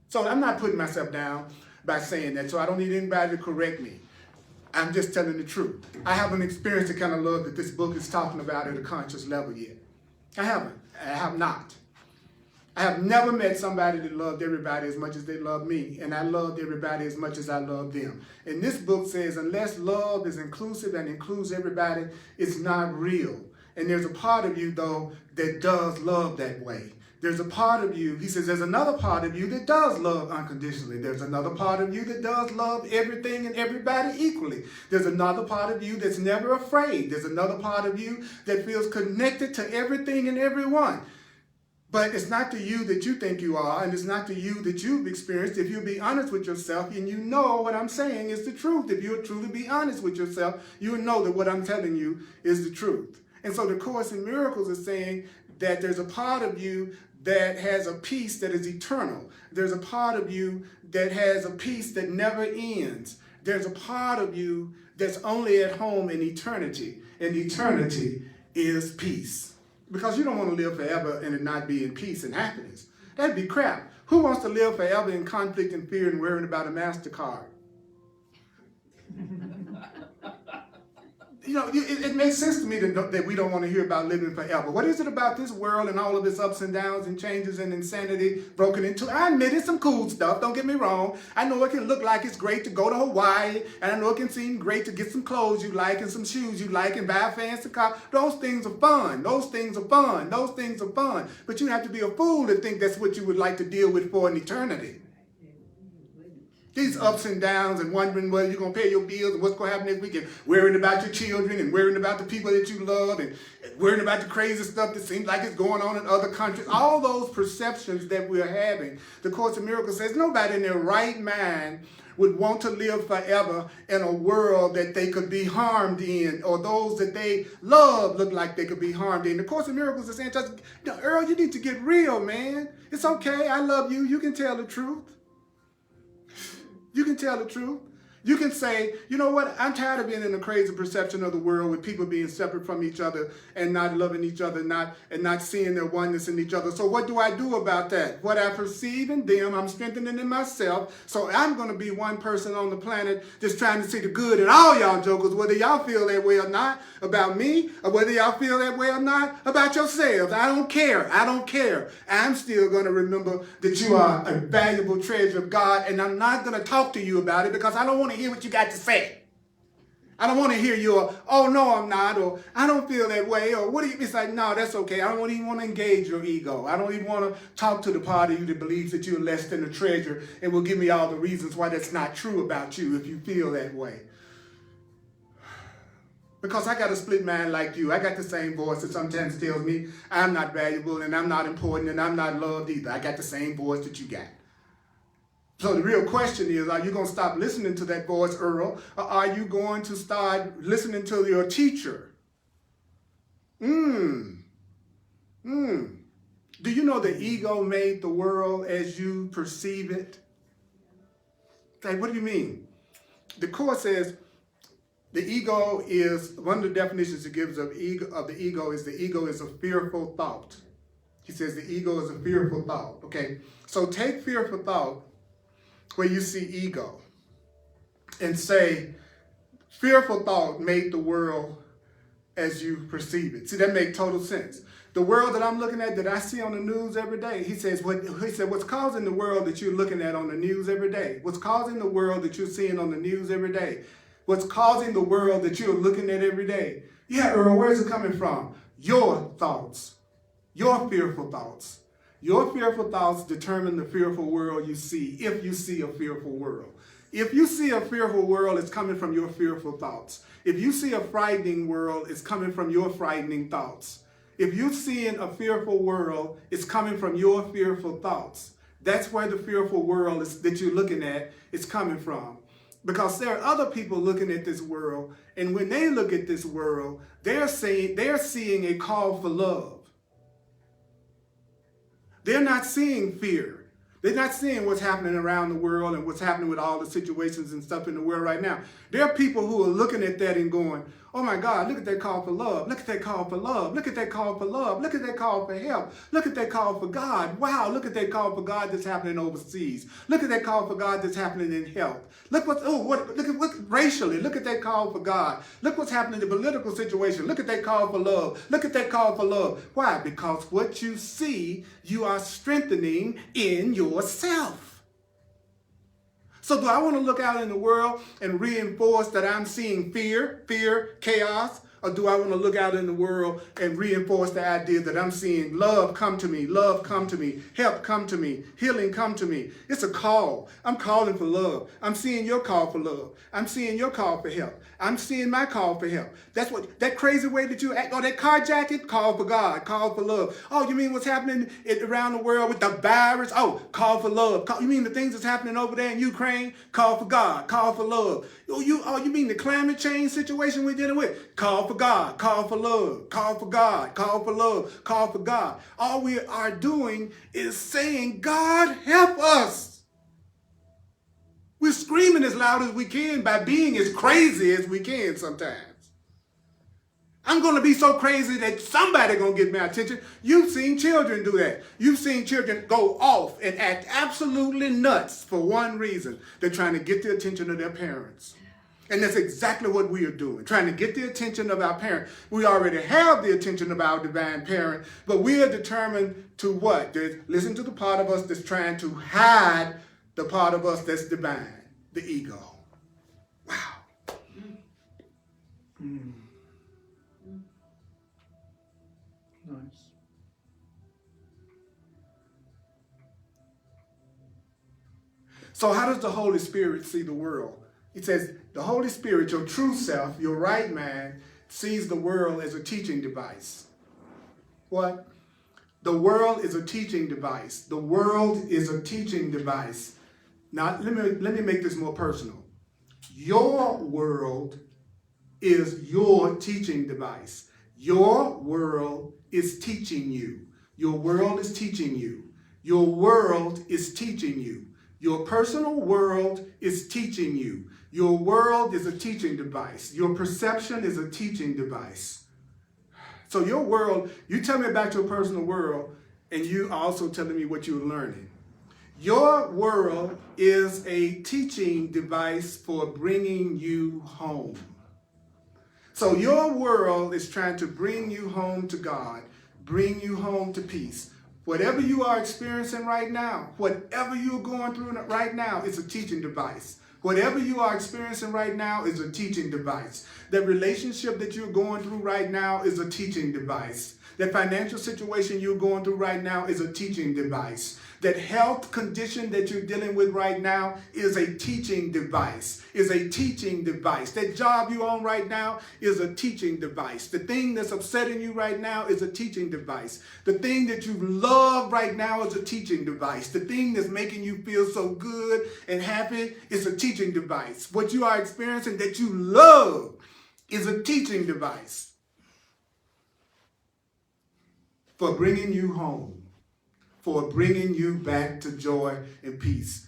So I'm not putting myself down by saying that, so I don't need anybody to correct me. I'm just telling the truth. I haven't experienced the kind of love that this book is talking about at a conscious level yet. I haven't. I have not. I have never met somebody that loved everybody as much as they love me, and I loved everybody as much as I loved them. And this book says unless love is inclusive and includes everybody, it's not real. And there's a part of you, though, that does love that way. There's a part of you, he says, there's another part of you that does love unconditionally. There's another part of you that does love everything and everybody equally. There's another part of you that's never afraid. There's another part of you that feels connected to everything and everyone. But it's not the you that you think you are, and it's not the you that you've experienced. If you'll be honest with yourself, and you know what I'm saying is the truth. If you'll truly be honest with yourself, you'll know that what I'm telling you is the truth. And so the Course in Miracles is saying that there's a part of you that has a peace that is eternal. There's a part of you that has a peace that never ends. There's a part of you that's only at home in eternity, and eternity is peace. Because you don't want to live forever and it not be in peace and happiness. That'd be crap. Who wants to live forever in conflict and fear and worrying about a MasterCard? You know, it makes sense to me that we don't want to hear about living forever. What is it about this world and all of its ups and downs and changes and insanity broken into? I admit it's some cool stuff, don't get me wrong. I know it can look like it's great to go to Hawaii, and I know it can seem great to get some clothes you like and some shoes you like and buy a fancy car. Those things are fun. Those things are fun. Those things are fun. But you have to be a fool to think that's what you would like to deal with for an eternity. These ups and downs and wondering whether you're going to pay your bills and what's going to happen next weekend, worrying about your children and worrying about the people that you love and worrying about the crazy stuff that seems like it's going on in other countries. All those perceptions that we're having, the Course in Miracles says nobody in their right mind would want to live forever in a world that they could be harmed in, or those that they love look like they could be harmed in. The Course in Miracles is saying, Earl, you need to get real, man. It's okay. I love you. You can tell the truth. You can tell the truth. You can say, you know what, I'm tired of being in a crazy perception of the world with people being separate from each other and not loving each other, and not seeing their oneness in each other. So what do I do about that? What I perceive in them, I'm strengthening in myself. So I'm going to be one person on the planet just trying to see the good in all y'all jokers, whether y'all feel that way or not about me, or whether y'all feel that way or not about yourselves. I don't care. I don't care. I'm still going to remember that you are a valuable treasure of God, and I'm not going to talk to you about it because I don't want to hear what you got to say. I don't want to hear your, oh, no, I'm not, or I don't feel that way, or what do you, it's like, no, that's okay. I don't even want to engage your ego. I don't even want to talk to the part of you that believes that you're less than a treasure and will give me all the reasons why that's not true about you if you feel that way. Because I got a split mind like you. I got the same voice that sometimes tells me I'm not valuable and I'm not important and I'm not loved either. I got the same voice that you got. So the real question is, are you going to stop listening to that voice, Earl, or are you going to start listening to your teacher? Do you know the ego made the world as you perceive it? Like, what do you mean? The Course says the ego is, one of the definitions it gives of the ego is a fearful thought. He says the ego is a fearful thought. Okay, so take fearful thought where you see ego and say, fearful thought made the world as you perceive it. See, that makes total sense. The world that I'm looking at, that I see on the news every day, he said, what's causing the world that you're looking at on the news every day? What's causing the world that you're seeing on the news every day? What's causing the world that you're looking at every day? Yeah, Earl, where's it coming from? Your thoughts, your fearful thoughts. Your fearful thoughts determine the fearful world you see, if you see a fearful world. If you see a fearful world, it's coming from your fearful thoughts. If you see a frightening world, it's coming from your frightening thoughts. If you're seeing a fearful world, it's coming from your fearful thoughts. That's where the fearful world is that you're looking at is coming from. Because there are other people looking at this world, and when they look at this world, they're seeing a call for love. They're not seeing fear. They're not seeing what's happening around the world and what's happening with all the situations and stuff in the world right now. There are people who are looking at that and going, oh my God, look at that call for love. Look at that call for love. Look at that call for love. Look at that call for help. Look at that call for God. Wow, look at that call for God that's happening overseas. Look at that call for God that's happening in health. Look racially. Look at that call for God. Look what's happening in the political situation. Look at that call for love. Look at that call for love. Why? Because what you see, you are strengthening in yourself. So do I want to look out in the world and reinforce that I'm seeing fear, chaos? Or do I want to look out in the world and reinforce the idea that I'm seeing love come to me, help come to me, healing come to me? It's a call. I'm calling for love. I'm seeing your call for love. I'm seeing your call for help. I'm seeing my call for help. That's what, that crazy way that you act, or that carjacking, call for God, call for love. Oh, you mean what's happening around the world with the virus? Oh, call for love. You mean the things that's happening over there in Ukraine? Call for God, call for love. Oh, you mean the climate change situation we're dealing with? Call for God, call for love, call for God, call for love, call for God. All we are doing is saying, God, help us. We're screaming as loud as we can by being as crazy as we can sometimes. I'm going to be so crazy that somebody going to get my attention. You've seen children do that. You've seen children go off and act absolutely nuts for one reason. They're trying to get the attention of their parents. And that's exactly what we are doing, trying to get the attention of our parent. We already have the attention of our divine parent, but we are determined to what? To listen to the part of us that's trying to hide the part of us that's divine, the ego. Wow. Nice. So how does the Holy Spirit see the world? It says the Holy Spirit, your true self, your right mind, sees the world as a teaching device. What? The world is a teaching device. The world is a teaching device. Now, let me make this more personal. Your world is your teaching device. Your world is teaching you. Your world is teaching you. Your world is teaching you. Your personal world is teaching you. Your world is a teaching device. Your perception is a teaching device. So your world, you tell me about your personal world, and you also telling me what you're learning. Your world is a teaching device for bringing you home. So your world is trying to bring you home to God, bring you home to peace. Whatever you are experiencing right now, whatever you're going through right now is a teaching device. Whatever you are experiencing right now is a teaching device. The relationship that you're going through right now is a teaching device. That financial situation you're going through right now is a teaching device. That health condition that you're dealing with right now is a teaching device, is a teaching device. That job you're on right now is a teaching device. The thing that's upsetting you right now is a teaching device. The thing that you love right now is a teaching device. The thing that's making you feel so good and happy is a teaching device. What you are experiencing that you love is a teaching device for bringing you home. For bringing you back to joy and peace,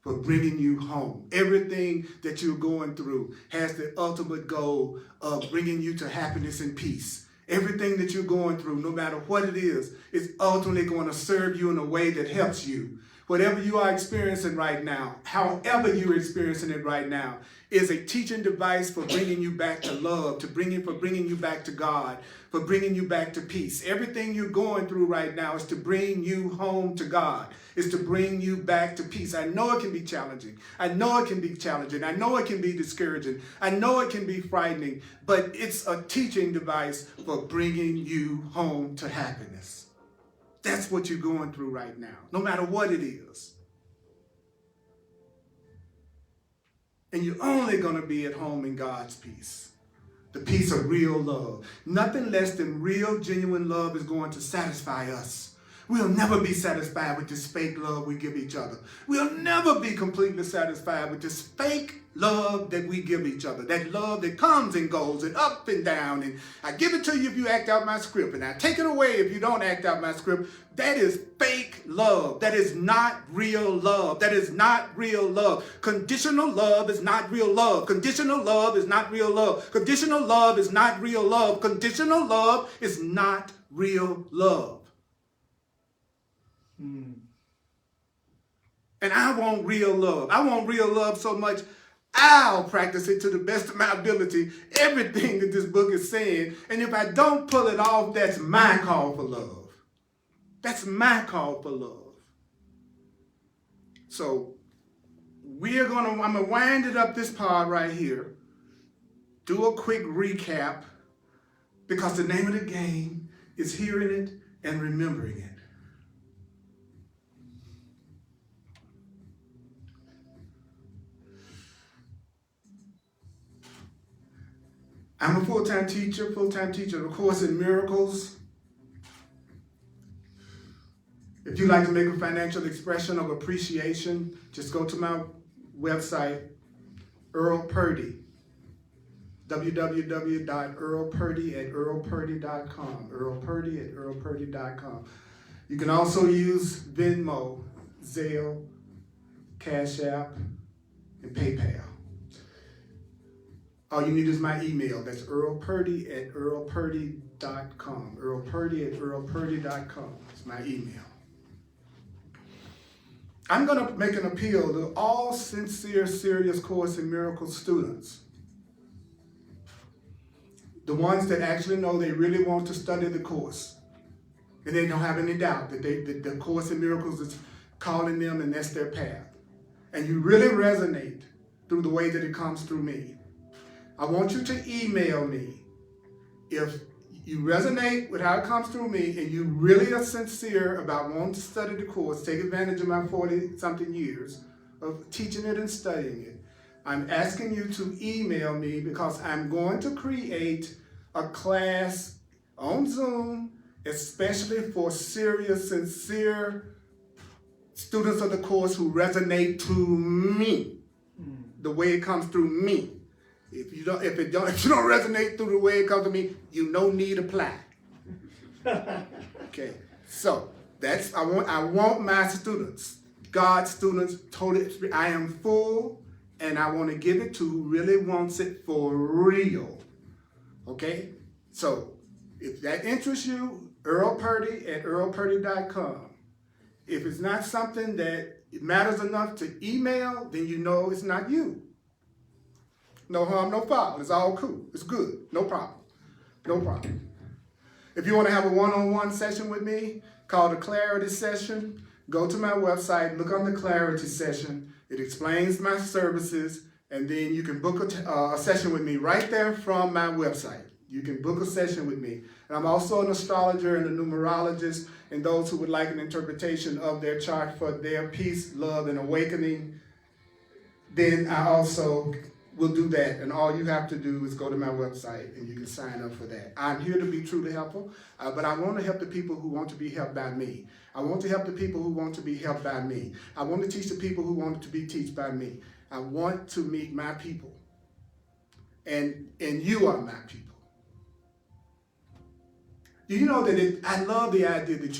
for bringing you home. Everything that you're going through has the ultimate goal of bringing you to happiness and peace. Everything that you're going through, no matter what it is ultimately going to serve you in a way that helps you. Whatever you are experiencing right now, however you're experiencing it right now, is a teaching device for bringing you back to love, for bringing you back to God, for bringing you back to peace. Everything you're going through right now is to bring you home to God, is to bring you back to peace. I know it can be challenging. I know it can be challenging. I know it can be discouraging. I know it can be frightening, but it's a teaching device for bringing you home to happiness. That's what you're going through right now, no matter what it is. And you're only going to be at home in God's peace. The peace of real love. Nothing less than real, genuine love is going to satisfy us. We'll never be satisfied with this fake love we give each other. We'll never be completely satisfied with this fake love that we give each other. That love that comes and goes and up and down. And I give it to you if you act out my script. And I take it away if you don't act out my script. That is fake love. That is not real love. That is not real love. Conditional love is not real love. Conditional love is not real love. Conditional love is not real love. Conditional love is not real love. And I want real love. I want real love so much, I'll practice it to the best of my ability, everything that this book is saying. And if I don't pull it off, that's my call for love. That's my call for love. So I'm going to wind it up this part right here. Do a quick recap, because the name of the game is hearing it and remembering it. I'm a full-time teacher of A Course in Miracles. If you'd like to make a financial expression of appreciation, just go to my website, Earl Purdy, www.earlpurdy@earlpurdy.com, earlpurdy@earlpurdy.com. You can also use Venmo, Zelle, Cash App, and PayPal. All you need is my email. That's Earl Purdy at earlpurdy.com. Earl Purdy at earlpurdy.com. It's my email. I'm going to make an appeal to all sincere, serious Course in Miracles students. The ones that actually know they really want to study the course. And they don't have any doubt that the Course in Miracles is calling them and that's their path. And you really resonate through the way that it comes through me. I want you to email me. If you resonate with how it comes through me and you really are sincere about wanting to study the course, take advantage of my 40-something years of teaching it and studying it, I'm asking you to email me because I'm going to create a class on Zoom, especially for serious, sincere students of the course who resonate to me, the way it comes through me. If you don't resonate through the way it comes to me, you no need apply. Okay, so that's I want my students, God's students, totally. I am full, and I want to give it to who really wants it for real. Okay, so if that interests you, Earl Purdy at earlpurdy.com. If it's not something that it matters enough to email, then you know it's not you. No harm, no foul. It's all cool. It's good. No problem. No problem. If you want to have a one-on-one session with me called a clarity session, go to my website, look on the clarity session. It explains my services, and then you can book a session with me right there from my website. You can book a session with me. And I'm also an astrologer and a numerologist, and those who would like an interpretation of their chart for their peace, love, and awakening, then I also will do that. And all you have to do is go to my website and you can sign up for that. I'm here to be truly helpful, but I want to help the people who want to be helped by me. I want to help the people who want to be helped by me. I want to teach the people who want to be taught by me. I want to meet my people. And you are my people. Do you know that I love the idea that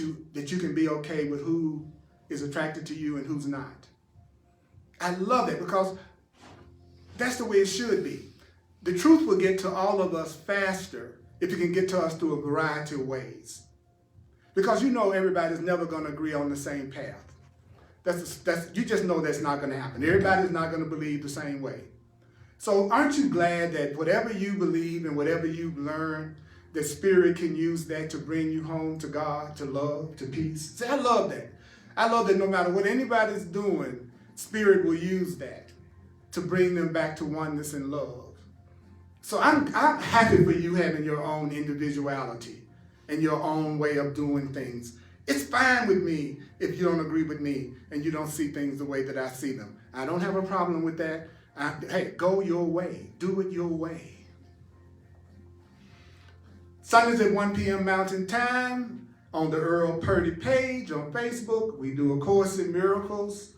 you can be okay with who is attracted to you and who's not. I love that because that's the way it should be. The truth will get to all of us faster if it can get to us through a variety of ways. Because you know everybody's never going to agree on the same path. You just know that's not going to happen. Everybody's not going to believe the same way. So aren't you glad that whatever you believe and whatever you've learned, the Spirit can use that to bring you home to God, to love, to peace? See, I love that. I love that no matter what anybody's doing, Spirit will use that to bring them back to oneness and love. So I'm happy for you having your own individuality and your own way of doing things. It's fine with me if you don't agree with me and you don't see things the way that I see them. I don't have a problem with that. Hey, go your way. Do it your way. Sundays at 1 p.m. Mountain Time on the Earl Purdy page on Facebook. We do A Course in Miracles.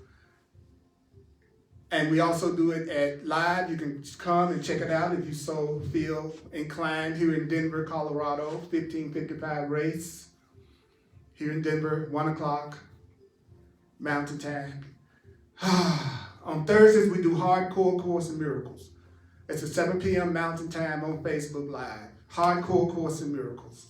And we also do it at live. You can come and check it out if you so feel inclined here in Denver, Colorado, 1555 race. Here in Denver, 1 o'clock, Mountain Time. On Thursdays, we do Hardcore Course in Miracles. It's at 7 p.m. Mountain Time on Facebook Live. Hardcore Course in Miracles.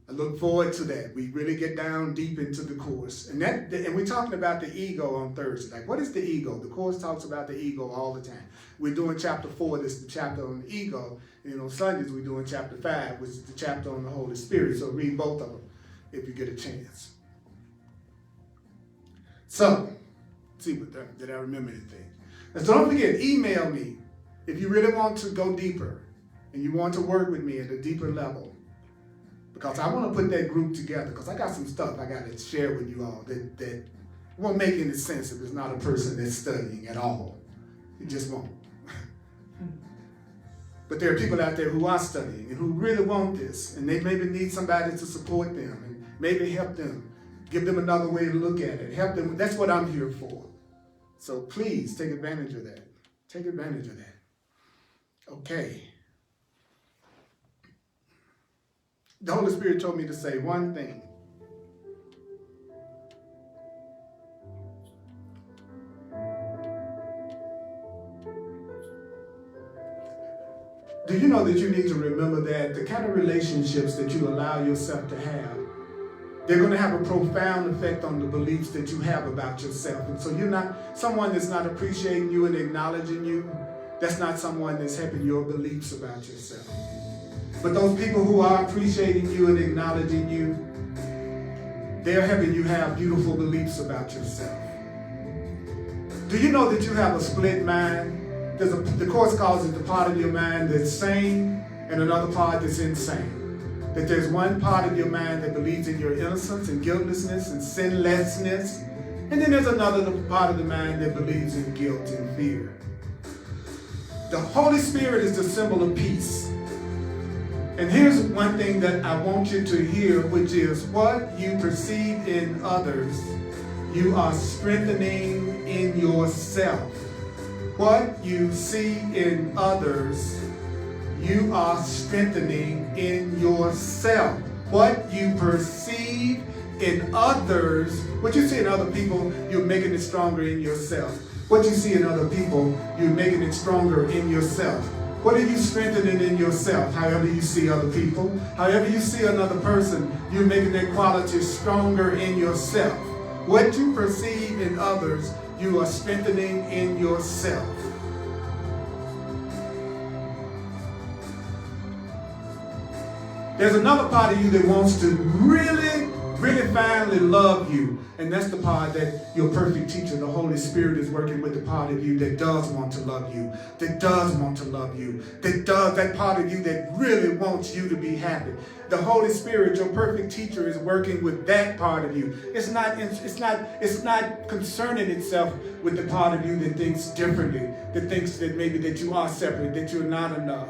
I look forward to that. We really get down deep into the Course. And we're talking about the ego on Thursday. Like, what is the ego? The Course talks about the ego all the time. We're doing chapter 4, this is the chapter on the ego. And on Sundays, we're doing chapter 5, which is the chapter on the Holy Spirit. So read both of them if you get a chance. So, see, did I remember anything? And so don't forget, email me if you really want to go deeper and you want to work with me at a deeper level. Because I want to put that group together, because I got some stuff I got to share with you all that won't make any sense if it's not a person that's studying at all. It just won't. But there are people out there who are studying and who really want this, and they maybe need somebody to support them and maybe help them, give them another way to look at it, help them. That's what I'm here for. So please take advantage of that. Take advantage of that. Okay. The Holy Spirit told me to say one thing. know that you need to remember that the kind of relationships that you allow yourself to have, they're going to have a profound effect on the beliefs that you have about yourself. And so you're not someone that's not appreciating you and acknowledging you. That's not someone that's helping your beliefs about yourself. But those people who are appreciating you and acknowledging you, they're helping you have beautiful beliefs about yourself. Do you know that you have a split mind? The Course calls it the part of your mind that's sane and another part that's insane. That there's one part of your mind that believes in your innocence and guiltlessness and sinlessness, and then there's another part of the mind that believes in guilt and fear. The Holy Spirit is the symbol of peace. And here's one thing that I want you to hear, which is what you perceive in others, you are strengthening in yourself. What you see in others, you are strengthening in yourself. What you perceive in others, what you see in other people, you're making it stronger in yourself. What you see in other people, you're making it stronger in yourself. What are you strengthening in yourself? However you see other people, however you see another person, you're making that quality stronger in yourself. What you perceive in others, you are strengthening in yourself. There's another part of you that wants to really finally love you. And that's the part that your perfect teacher, the Holy Spirit, is working with, the part of you that does want to love you, that does want to love you, that part of you that really wants you to be happy. The Holy Spirit, your perfect teacher, is working with that part of you. It's not concerning itself with the part of you that thinks differently, that thinks that maybe that you are separate, that you're not enough.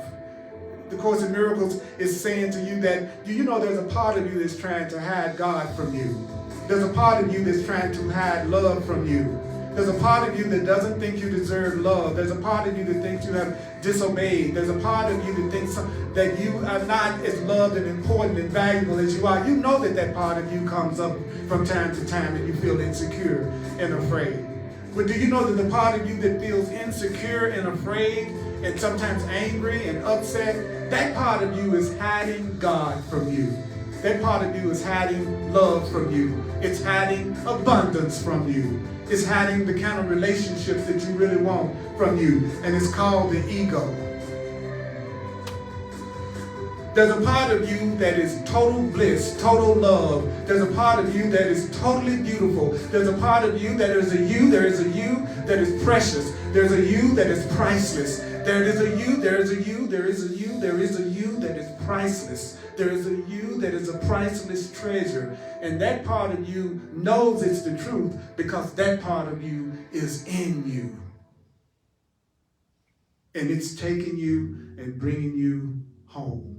The Course in Miracles is saying to you that, do you know there's a part of you that's trying to hide God from you? There's a part of you that's trying to hide love from you. There's a part of you that doesn't think you deserve love. There's a part of you that thinks you have disobeyed. There's a part of you that thinks that you are not as loved and important and valuable as you are. You know that part of you comes up from time to time and you feel insecure and afraid. But do you know that the part of you that feels insecure and afraid and sometimes angry and upset, that part of you is hiding God from you. That part of you is hiding love from you. It's hiding abundance from you. It's hiding the kind of relationships that you really want from you. And it's called the ego. There's a part of you that is total bliss, total love. There's a part of you that is totally beautiful. There's a part of you that is a you, there is a you that is precious. There's a you that is priceless. There is a you, there is a you, there is a you, there is a you that is priceless. There is a you that is a priceless treasure. And that part of you knows it's the truth because that part of you is in you. And it's taking you and bringing you home.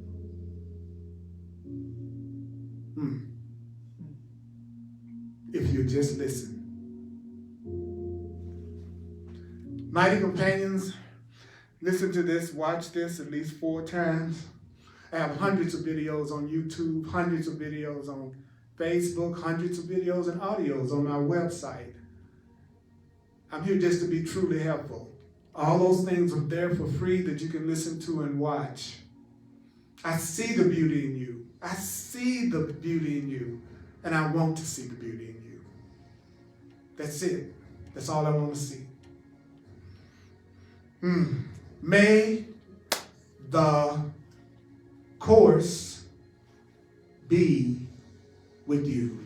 If you just listen. Mighty companions, listen to this, watch this at least 4 times. I have hundreds of videos on YouTube, hundreds of videos on Facebook, hundreds of videos and audios on my website. I'm here just to be truly helpful. All those things are there for free that you can listen to and watch. I see the beauty in you. I see the beauty in you. And I want to see the beauty in you. That's it. That's all I want to see. May the Course be with you.